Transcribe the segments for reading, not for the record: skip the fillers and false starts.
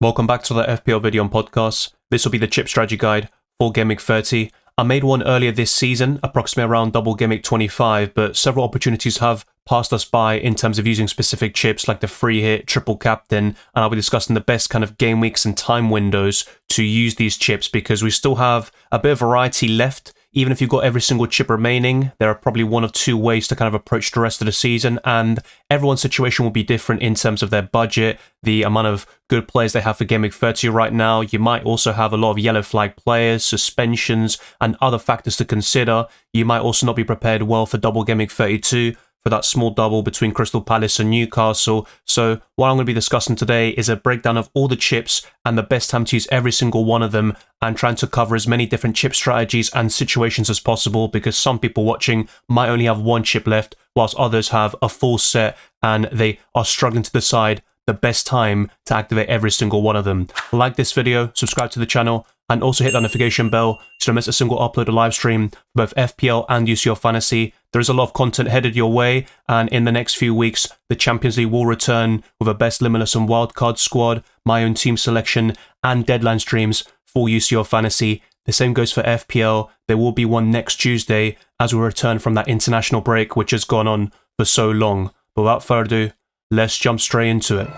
Welcome back to the FPL video and podcast. This will be the chip strategy guide for Gameweek 30. I made one earlier this season, approximately around double Gameweek 25, but several opportunities have passed us by in terms of using specific chips like the free hit, triple captain, and I'll be discussing the best kind of game weeks and time windows to use these chips because we still have a bit of variety left. Even if you've got every single chip remaining, there are probably one or two ways to kind of approach the rest of the season, and everyone's situation will be different in terms of their budget, the amount of good players they have for Gameweek 30 right now. You might also have a lot of yellow flag players, suspensions, and other factors to consider. You might also not be prepared well for double Gameweek 32, for that small double between Crystal Palace and Newcastle. So what I'm going to be discussing today is a breakdown of all the chips and the best time to use every single one of them, and trying to cover as many different chip strategies and situations as possible, because some people watching might only have one chip left whilst others have a full set and they are struggling to decide the best time to activate every single one of them. Like this video, subscribe to the channel, and also hit that notification bell so you don't miss a single upload or live stream for both FPL and UCL Fantasy. There is a lot of content headed your way, and in the next few weeks, the Champions League will return with a best limitless and wildcard squad, my own team selection, and deadline streams for UCL Fantasy. The same goes for FPL. There will be one next Tuesday as we return from that international break, which has gone on for so long. But without further ado, let's jump straight into it.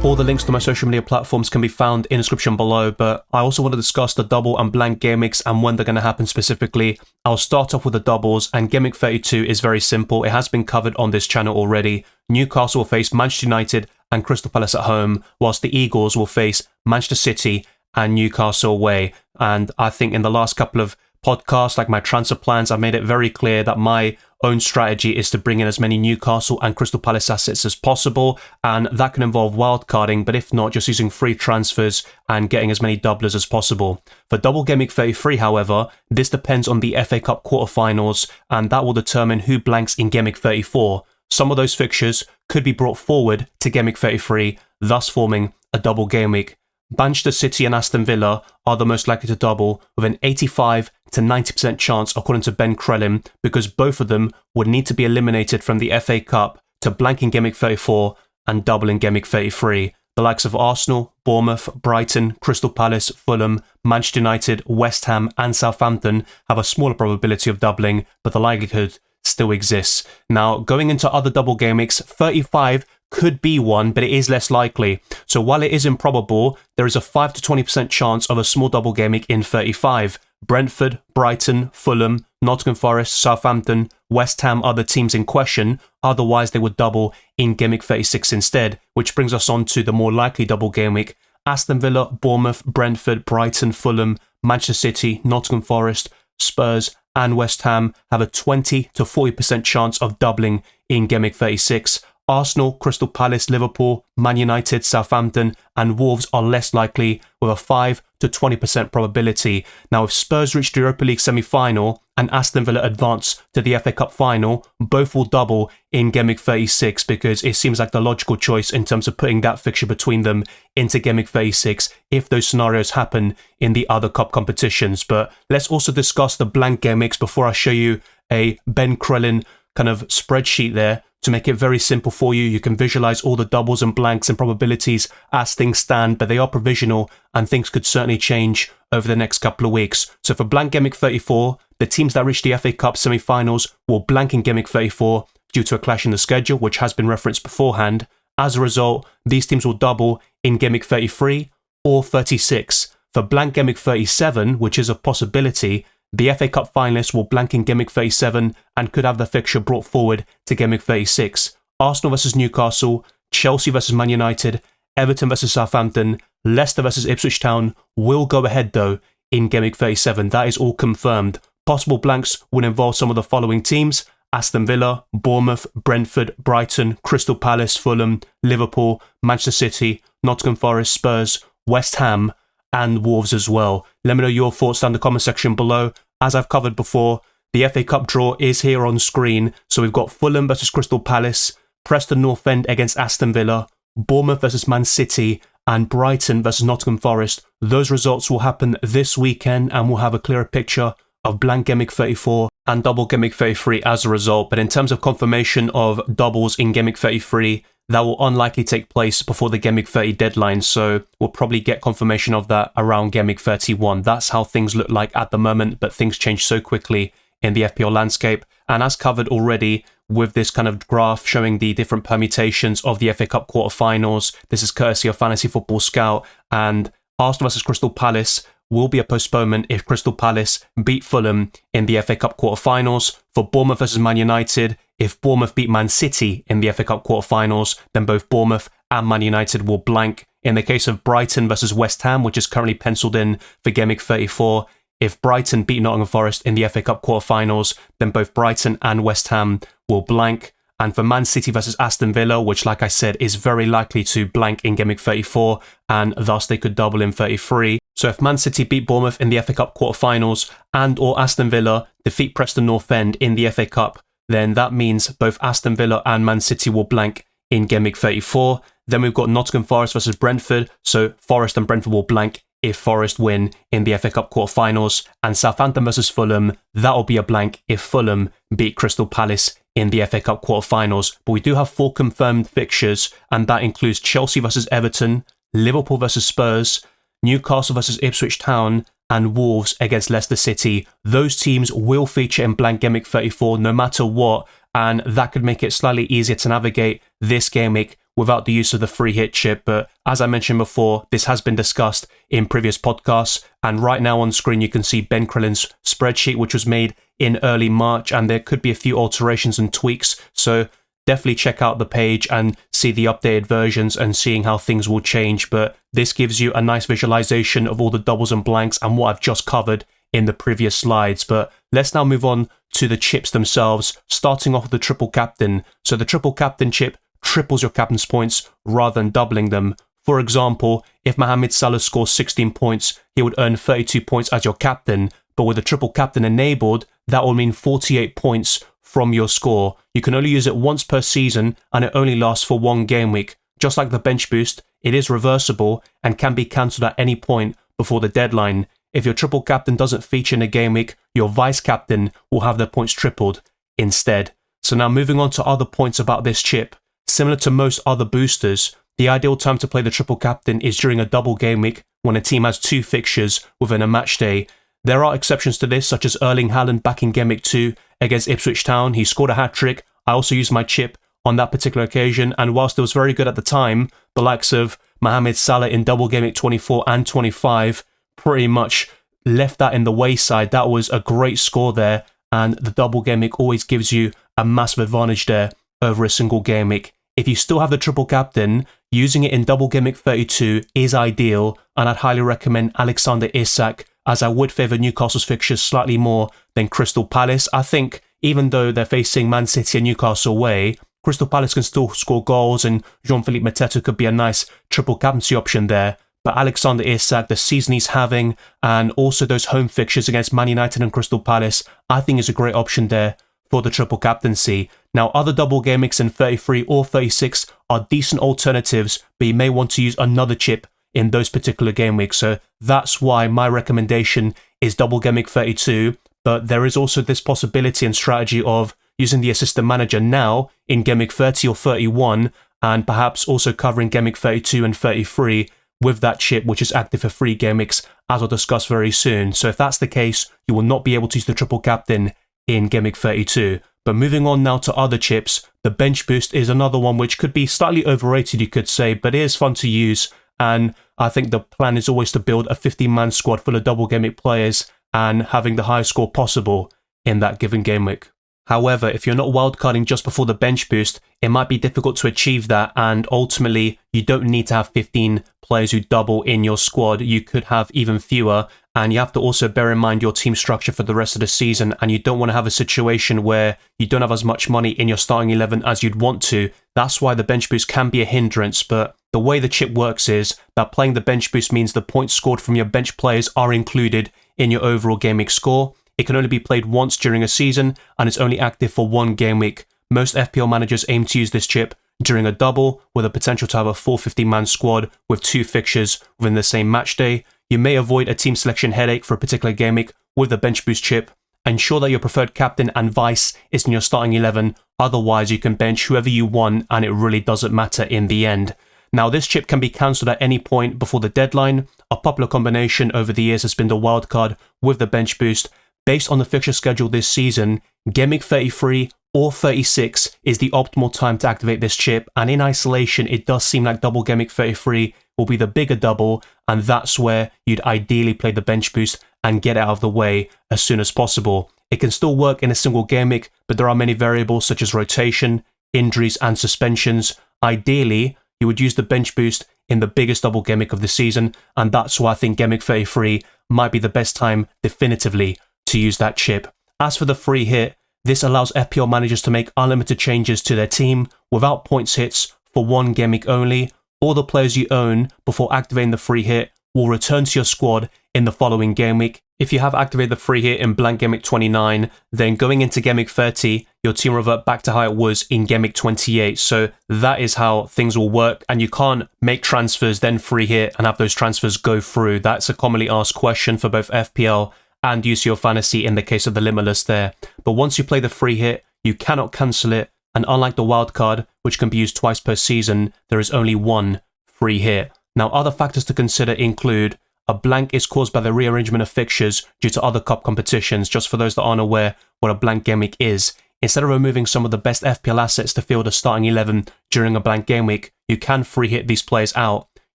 All the links to my social media platforms can be found in the description below, but I also want to discuss the double and blank game weeks and when they're going to happen specifically. I'll start off with the doubles, and Gameweek 32 is very simple. It has been covered on this channel already. Newcastle will face Manchester United and Crystal Palace at home, whilst the Eagles will face Manchester City and Newcastle away. And I think in the last couple of podcasts, like my transfer plans, I made it very clear that my own strategy is to bring in as many Newcastle and Crystal Palace assets as possible, and that can involve wildcarding, but if not, just using free transfers and getting as many doublers as possible. For double Gameweek 33, however, this depends on the FA Cup quarterfinals, and that will determine who blanks in Gameweek 34. Some of those fixtures could be brought forward to Gameweek 33, thus forming a double game week. Manchester City and Aston Villa are the most likely to double, with an 85 to 90% chance according to Ben Crellin, because both of them would need to be eliminated from the FA Cup to blank in Gameweek 34 and double in Gameweek 33. The likes of Arsenal, Bournemouth, Brighton, Crystal Palace, Fulham, Manchester United, West Ham and Southampton have a smaller probability of doubling, but the likelihood still exists. Now, going into other double game weeks, 35 could be one, but it is less likely. So while it is improbable, there is a 5 to 20% chance of a small double game week in 35. Brentford, Brighton, Fulham, Nottingham Forest, Southampton, West Ham are the teams in question. Otherwise, they would double in Gameweek 36 instead, which brings us on to the more likely double game week. Aston Villa, Bournemouth, Brentford, Brighton, Fulham, Manchester City, Nottingham Forest, Spurs and West Ham have a 20 to 40% chance of doubling in Gameweek 36. Arsenal, Crystal Palace, Liverpool, Man United, Southampton and Wolves are less likely, with a 5 to 20% probability. Now, if Spurs reach the Europa League semi-final and Aston Villa advance to the FA Cup final, both will double in Gameweek 36, because it seems like the logical choice in terms of putting that fixture between them into Gameweek 36 if those scenarios happen in the other cup competitions. But let's also discuss the blank game weeks before I show you a Ben Crellin kind of spreadsheet there to make it very simple for you. You can visualize all the doubles and blanks and probabilities as things stand, but they are provisional and things could certainly change over the next couple of weeks. So for blank Gameweek 34, the teams that reach the FA Cup semi-finals will blank in Gameweek 34 due to a clash in the schedule, which has been referenced beforehand. As a result, these teams will double in Gameweek 33 or 36. For blank Gameweek 37, which is a possibility, the FA Cup finalists will blank in Gameweek 37 and could have the fixture brought forward to Gameweek 36. Arsenal vs Newcastle, Chelsea vs Man United, Everton vs Southampton, Leicester vs Ipswich Town will go ahead though in Gameweek 37. That is all confirmed. Possible blanks would involve some of the following teams: Aston Villa, Bournemouth, Brentford, Brighton, Crystal Palace, Fulham, Liverpool, Manchester City, Nottingham Forest, Spurs, West Ham and Wolves as well. Let me know your thoughts down in the comment section below. As I've covered before, the FA Cup draw is here on screen. So we've got Fulham versus Crystal Palace, Preston North End against Aston Villa, Bournemouth versus Man City and Brighton versus Nottingham Forest. Those results will happen this weekend and we'll have a clearer picture of Blank Gameweek 34 and Double Gameweek 33 as a result, but in terms of confirmation of doubles in Gameweek 33, that will unlikely take place before the Gameweek 30 deadline, so we'll probably get confirmation of that around Gameweek 31. That's how things look like at the moment, but things change so quickly in the FPL landscape. And as covered already with this kind of graph showing the different permutations of the FA Cup quarterfinals, this is courtesy of Fantasy Football Scout, and Arsenal versus Crystal Palace will be a postponement if Crystal Palace beat Fulham in the FA Cup quarterfinals. For Bournemouth versus Man United, if Bournemouth beat Man City in the FA Cup quarterfinals, then both Bournemouth and Man United will blank. In the case of Brighton versus West Ham, which is currently penciled in for Gameweek 34, if Brighton beat Nottingham Forest in the FA Cup quarterfinals, then both Brighton and West Ham will blank. And for Man City versus Aston Villa, which, like I said, is very likely to blank in Gameweek 34, and thus they could double in 33. So if Man City beat Bournemouth in the FA Cup quarterfinals and or Aston Villa defeat Preston North End in the FA Cup, then that means both Aston Villa and Man City will blank in Gameweek 34. Then we've got Nottingham Forest versus Brentford, so Forest and Brentford will blank if Forest win in the FA Cup quarterfinals, and Southampton versus Fulham, that will be a blank if Fulham beat Crystal Palace in the FA Cup quarterfinals. But we do have 4 confirmed fixtures, and that includes Chelsea versus Everton, Liverpool versus Spurs, Newcastle versus Ipswich Town, and Wolves against Leicester City. Those teams will feature in Blank Gameweek 34 no matter what, and that could make it slightly easier to navigate this gameweek without the use of the free hit chip. But as I mentioned before, this has been discussed in previous podcasts, and right now on screen you can see Ben Crillin's spreadsheet, which was made in early March, and there could be a few alterations and tweaks, so definitely check out the page and see the updated versions and seeing how things will change. But this gives you a nice visualization of all the doubles and blanks and what I've just covered in the previous slides. But let's now move on to the chips themselves, starting off with the triple captain. So the triple captain chip triples your captain's points rather than doubling them. For example, if Mohamed Salah scores 16 points, he would earn 32 points as your captain, but with the triple captain enabled, that will mean 48 points from your score. You can only use it once per season, and it only lasts for 1 game week. Just like the bench boost, it is reversible and can be cancelled at any point before the deadline. If your triple captain doesn't feature in a game week, your vice captain will have their points tripled instead. So now moving on to other points about this chip. Similar to most other boosters, the ideal time to play the triple captain is during a double game week when a team has 2 fixtures within a match day. There are exceptions to this, such as Erling Haaland back in Game Week 2 against Ipswich Town. He scored a hat-trick. I also used my chip on that particular occasion, and whilst it was very good at the time, the likes of Mohamed Salah in double Game Week 24 and 25 pretty much left that in the wayside. That was a great score there, and the double game week always gives you a massive advantage there over a single game week. If you still have the triple captain, using it in double game week 32 is ideal, and I'd highly recommend Alexander Isak, as I would favour Newcastle's fixtures slightly more than Crystal Palace. I think even though they're facing Man City and Newcastle away, Crystal Palace can still score goals, and Jean-Philippe Mateta could be a nice triple captaincy option there. But Alexander Isak, the season he's having, and also those home fixtures against Man United and Crystal Palace, I think is a great option there for the triple captaincy. Now, other double game weeks in 33 or 36 are decent alternatives, but you may want to use another chip in those particular game weeks. So that's why my recommendation is double game week 32. But there is also this possibility and strategy of using the assistant manager now in game week 30 or 31, and perhaps also covering game week 32 and 33 with that chip, which is active for 3 game weeks, as I'll discuss very soon. So if that's the case, you will not be able to use the triple captain in game week 32. But moving on now to other chips, the bench boost is another one which could be slightly overrated, you could say, but it is fun to use. And I think the plan is always to build a 15-man squad full of double game week players and having the highest score possible in that given game week. However, if you're not wildcarding just before the bench boost, it might be difficult to achieve that, and ultimately you don't need to have 15 players who double in your squad. You could have even fewer, and you have to also bear in mind your team structure for the rest of the season, and you don't want to have a situation where you don't have as much money in your starting 11 as you'd want to. That's why the bench boost can be a hindrance, but the way the chip works is that playing the bench boost means the points scored from your bench players are included in your overall game week score. It can only be played once during a season, and it's only active for 1 game week. Most FPL managers aim to use this chip during a double, with a potential to have a full 15-man squad with 2 fixtures within the same match day. You may avoid a team selection headache for a particular game week with the bench boost chip. Ensure that your preferred captain and vice is in your starting 11, otherwise you can bench whoever you want and it really doesn't matter in the end. Now this chip can be cancelled at any point before the deadline. A popular combination over the years has been the wildcard with the bench boost. Based on the fixture schedule this season, Gameweek 33 or 36 is the optimal time to activate this chip, and in isolation it does seem like double Gameweek 33 will be the bigger double, and that's where you'd ideally play the bench boost and get out of the way as soon as possible. It can still work in a single game week, but there are many variables such as rotation, injuries and suspensions. Ideally, you would use the bench boost in the biggest double game week of the season, and that's why I think Game Week 33 might be the best time definitively to use that chip. As for the free hit, this allows FPL managers to make unlimited changes to their team without points hits for one game week only. All the players you own before activating the free hit will return to your squad in the following game week. If you have activated the free hit in blank Game Week 29, then going into Game Week 30, your team will revert back to how it was in Game Week 28. So that is how things will work, and you can't make transfers, then free hit, and have those transfers go through. That's a commonly asked question for both FPL and UCL Fantasy in the case of the Limitless there. But once you play the free hit, you cannot cancel it, and unlike the wildcard, which can be used twice per season, there is only one free hit. Now, other factors to consider include a blank is caused by the rearrangement of fixtures due to other cup competitions. Just for those that aren't aware what a blank game week is, instead of removing some of the best FPL assets to field a starting 11 during a blank game week, you can free hit these players out.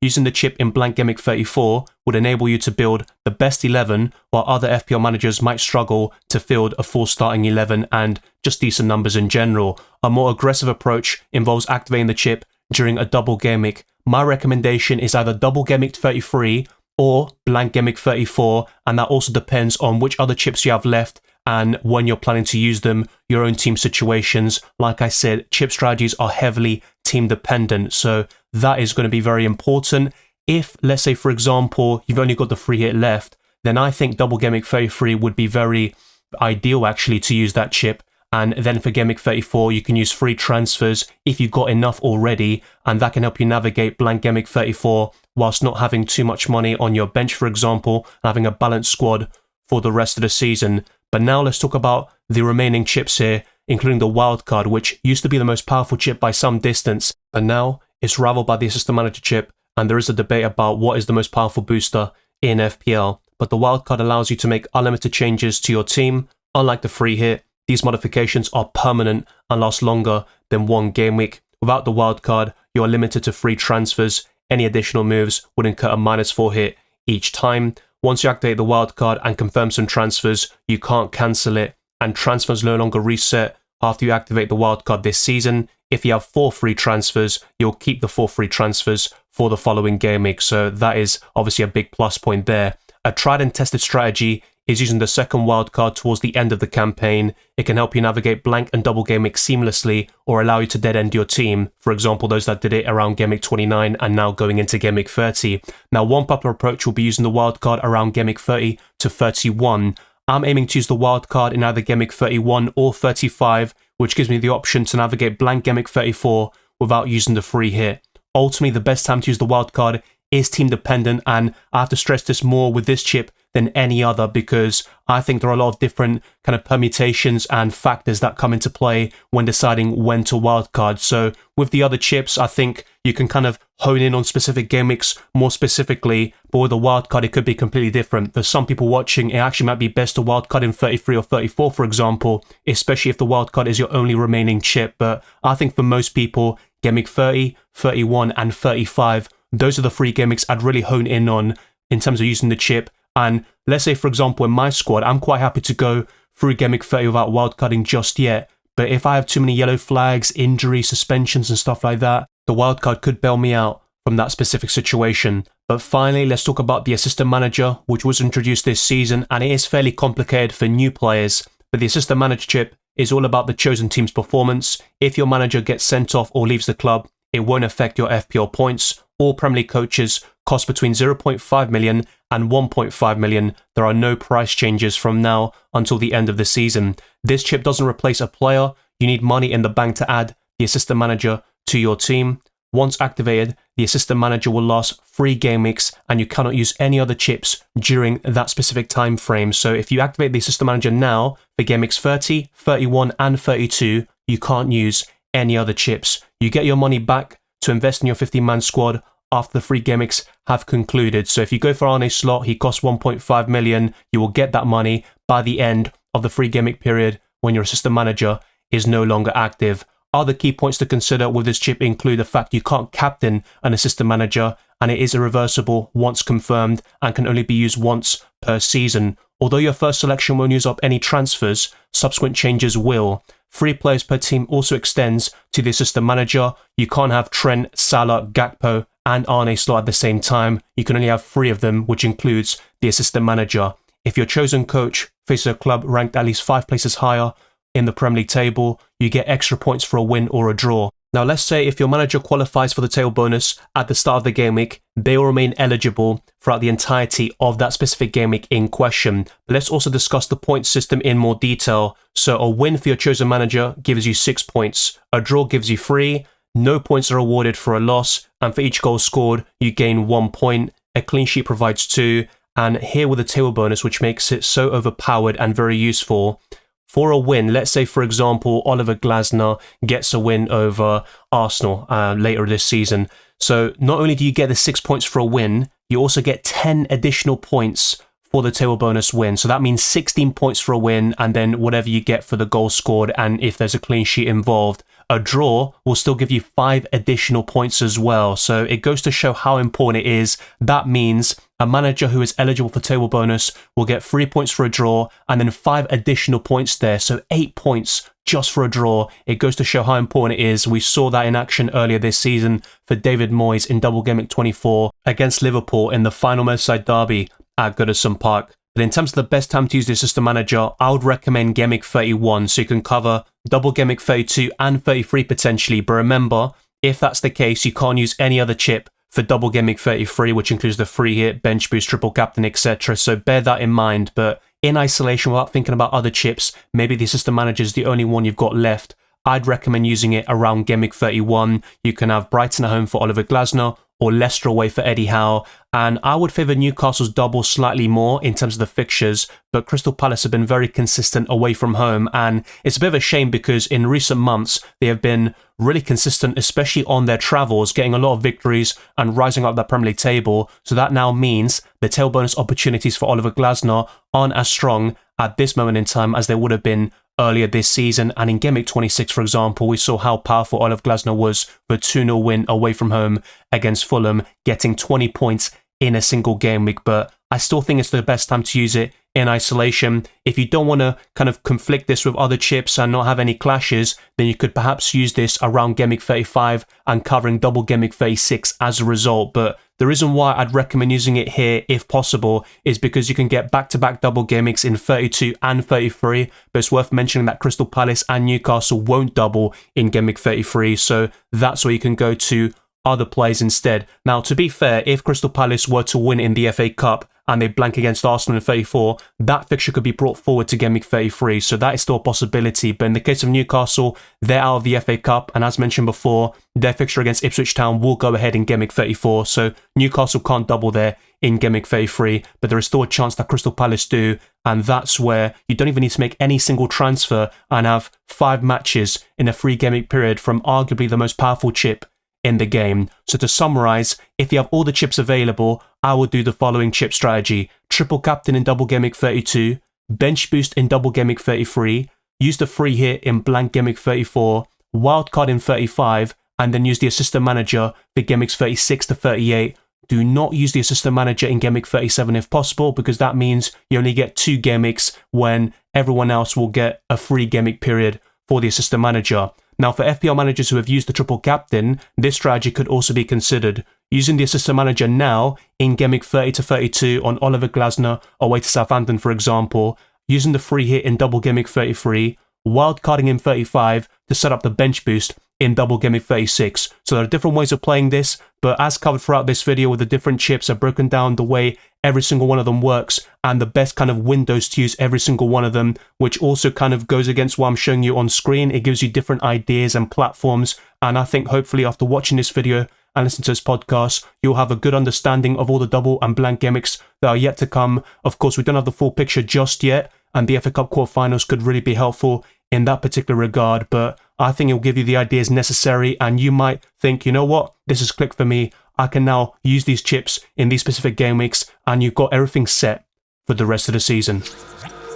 Using the chip in blank Game Week 34 would enable you to build the best 11, while other FPL managers might struggle to field a full starting 11 and just decent numbers in general. A more aggressive approach involves activating the chip during a double game week. My recommendation is either double Game Week 33 or blank Game Week 34, and that also depends on which other chips you have left and when you're planning to use them, your own team situations. Like I said, chip strategies are heavily team dependent, so that is going to be very important. If, let's say, for example, you've only got the free hit left, then I think double Game Week 33 would be very ideal actually to use that chip. And then for Game Week 34, you can use free transfers if you've got enough already, and that can help you navigate blank Game Week 34 whilst not having too much money on your bench, for example, and having a balanced squad for the rest of the season. But now let's talk about the remaining chips here, including the wildcard, which used to be the most powerful chip by some distance, and now it's rivaled by the assistant manager chip, and there is a debate about what is the most powerful booster in FPL. But the wildcard allows you to make unlimited changes to your team. Unlike the free hit, these modifications are permanent and last longer than one game week. Without the wildcard, you are limited to free transfers. Any additional moves would incur a -4 hit each time. Once you activate the wildcard and confirm some transfers, you can't cancel it, and transfers no longer reset after you activate the wildcard this season. If you have 4 free transfers, you'll keep the 4 free transfers for the following game week, so that is obviously a big plus point there. A tried and tested strategy is using the second wildcard towards the end of the campaign. It can help you navigate blank and double game week seamlessly, or allow you to dead end your team. For example, those that did it around game week 29 and now going into game week 30. Now, one popular approach will be using the wildcard around game week 30 to 31. I'm aiming to use the wildcard in either game week 31 or 35, which gives me the option to navigate blank game week 34 without using the free hit. Ultimately, the best time to use the wildcard is team dependent, and I have to stress this more with this chip than any other, because I think there are a lot of different kind of permutations and factors that come into play when deciding when to wildcard. So with the other chips, I think you can kind of hone in on specific game weeks more specifically, but with a wildcard, it could be completely different. For some people watching, it actually might be best to wildcard in 33 or 34, for example, especially if the wildcard is your only remaining chip. But I think for most people, game week 30, 31 and 35, those are the 3 game weeks I'd really hone in on in terms of using the chip. And let's say, for example, in my squad, I'm quite happy to go through Game Week 30 without wildcarding just yet. But if I have too many yellow flags, injuries, suspensions and stuff like that, the wildcard could bail me out from that specific situation. But finally, let's talk about the assistant manager, which was introduced this season, and it is fairly complicated for new players. But the assistant manager chip is all about the chosen team's performance. If your manager gets sent off or leaves the club, it won't affect your FPL points. All Premier League coaches cost between 0.5 million and 1.5 million. There are no price changes from now until the end of the season. This chip doesn't replace a player. You need money in the bank to add the assistant manager to your team. Once activated, the assistant manager will last 3 game weeks and you cannot use any other chips during that specific time frame. So if you activate the assistant manager now for game weeks 30, 31 and 32, you can't use any other chips. You get your money back to invest in your 15-man squad after the 3 game weeks have concluded. So if you go for Arne's slot, he costs 1.5 million. You will get that money by the end of the 3 game week period when your assistant manager is no longer active. Other key points to consider with this chip include the fact you can't captain an assistant manager, and it is irreversible once confirmed and can only be used once per season. Although your first selection won't use up any transfers, subsequent changes will. 3 players per team also extends to the assistant manager. You can't have Trent, Salah, Gakpo and Arne slot at the same time. You can only have 3 of them, which includes the assistant manager. If your chosen coach faces a club ranked at least 5 places higher in the Premier League table, you get extra points for a win or a draw. Now let's say if your manager qualifies for the tail bonus at the start of the game week, they will remain eligible throughout the entirety of that specific game week in question. But let's also discuss the point system in more detail. So a win for your chosen manager gives you 6 points, a draw gives you 3, no points are awarded for a loss, and for each goal scored you gain 1 point, a clean sheet provides 2, and here with the tail bonus, which makes it so overpowered and very useful. For a win, let's say, for example, Oliver Glasner gets a win over Arsenal later this season. So not only do you get the 6 points for a win, you also get 10 additional points for the table bonus win. So that means 16 points for a win, and then whatever you get for the goal scored, and if there's a clean sheet involved. A draw will still give you 5 additional points as well. So it goes to show how important it is. That means a manager who is eligible for table bonus will get 3 points for a draw and then 5 additional points there. So 8 points just for a draw. It goes to show how important it is. We saw that in action earlier this season for David Moyes in Double Gameweek 24 against Liverpool in the final Merseyside derby at Goodison Park. But in terms of the best time to use the assistant manager, I would recommend Game Week 31, so you can cover Double Game Week 32 and 33 potentially. But remember, if that's the case, you can't use any other chip for Double Game Week 33, which includes the free hit, bench boost, triple captain, etc. So bear that in mind. But in isolation, without thinking about other chips, maybe the assistant manager is the only one you've got left, I'd recommend using it around Game Week 31. You can have Brighton at home for Oliver Glasner or Leicester away for Eddie Howe. And I would favour Newcastle's double slightly more in terms of the fixtures, but Crystal Palace have been very consistent away from home, and it's a bit of a shame because in recent months they have been really consistent, especially on their travels, getting a lot of victories and rising up that Premier League table. So that now means the tail bonus opportunities for Oliver Glasner aren't as strong at this moment in time as they would have been earlier this season. And in Game Week 26, for example, we saw how powerful Oliver Glasner was for a 2-0 win away from home against Fulham, getting 20 points in a single game week. But I still think it's the best time to use it in isolation. If you don't want to kind of conflict this with other chips and not have any clashes, then you could perhaps use this around Game Week 35 and covering double Game Week 36 as a result. But the reason why I'd recommend using it here, if possible, is because you can get back-to-back double game weeks in 32 and 33, but it's worth mentioning that Crystal Palace and Newcastle won't double in Game Week 33, so that's where you can go to other plays instead. Now, to be fair, if Crystal Palace were to win in the FA Cup and they blank against Arsenal in 34, that fixture could be brought forward to Game Week 33, so that is still a possibility. But in the case of Newcastle, they're out of the FA Cup, and as mentioned before, their fixture against Ipswich Town will go ahead in Game Week 34, so Newcastle can't double there in Game Week 33, but there is still a chance that Crystal Palace do, and that's where you don't even need to make any single transfer and have 5 matches in a 3 game week period from arguably the most powerful chip in the game. So to summarize, if you have all the chips available, I would do the following chip strategy: triple captain in double game week 32, bench boost in double game week 33, use the free hit in blank game week 34, wildcard in 35, and then use the assistant manager for game weeks 36 to 38. Do not use the assistant manager in game week 37 if possible, because that means you only get 2 game weeks when everyone else will get a 3 game week period for the assistant manager. Now, for FPL managers who have used the triple captain, this strategy could also be considered. Using the assistant manager now in game week 30 to 32 on Oliver Glasner away to Southampton, for example, using the free hit in double game week 33, wildcarding in 35 to set up the bench boost in double game week 36. So there are different ways of playing this, but as covered throughout this video with the different chips, I've broken down the way every single one of them works and the best kind of windows to use every single one of them, which also kind of goes against what I'm showing you on screen. It gives you different ideas and platforms, and I think hopefully after watching this video and listen to this podcast, you'll have a good understanding of all the double and blank gimmicks that are yet to come. Of course, we don't have the full picture just yet, and the FA Cup quarterfinals could really be helpful in that particular regard, but I think it'll give you the ideas necessary, and you might think, you know what, this has clicked for me. I can now use these chips in these specific game weeks, and you've got everything set for the rest of the season.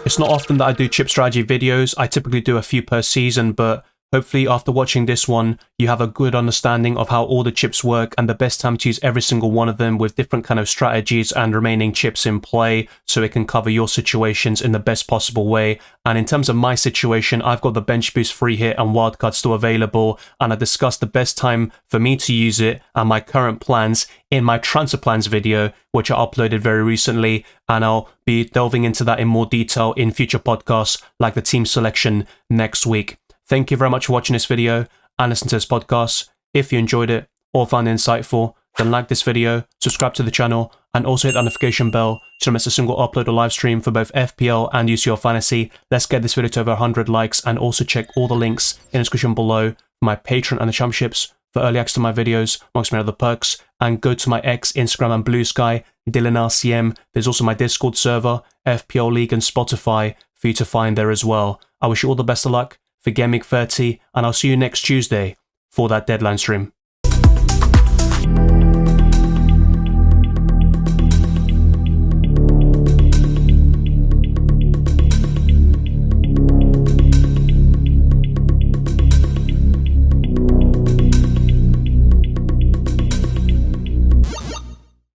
It's not often that I do chip strategy videos. I typically do a few per season, but hopefully after watching this one, you have a good understanding of how all the chips work and the best time to use every single one of them with different kind of strategies and remaining chips in play so it can cover your situations in the best possible way. And in terms of my situation, I've got the bench boost free hit and wildcard still available, and I discussed the best time for me to use it and my current plans in my transfer plans video, which I uploaded very recently, and I'll be delving into that in more detail in future podcasts like the team selection next week. Thank you very much for watching this video and listening to this podcast. If you enjoyed it or found it insightful, then like this video, subscribe to the channel, and also hit the notification bell so you don't miss a single upload or live stream for both FPL and UCL Fantasy. Let's get this video to over 100 likes, and also check all the links in the description below for my Patreon and the championships for early access to my videos, amongst many other perks, and go to my X, Instagram, and Blue Sky, Dylan RCM. There's also my Discord server, FPL League, and Spotify for you to find there as well. I wish you all the best of luck for Gameweek 30, and I'll see you next Tuesday for that deadline stream.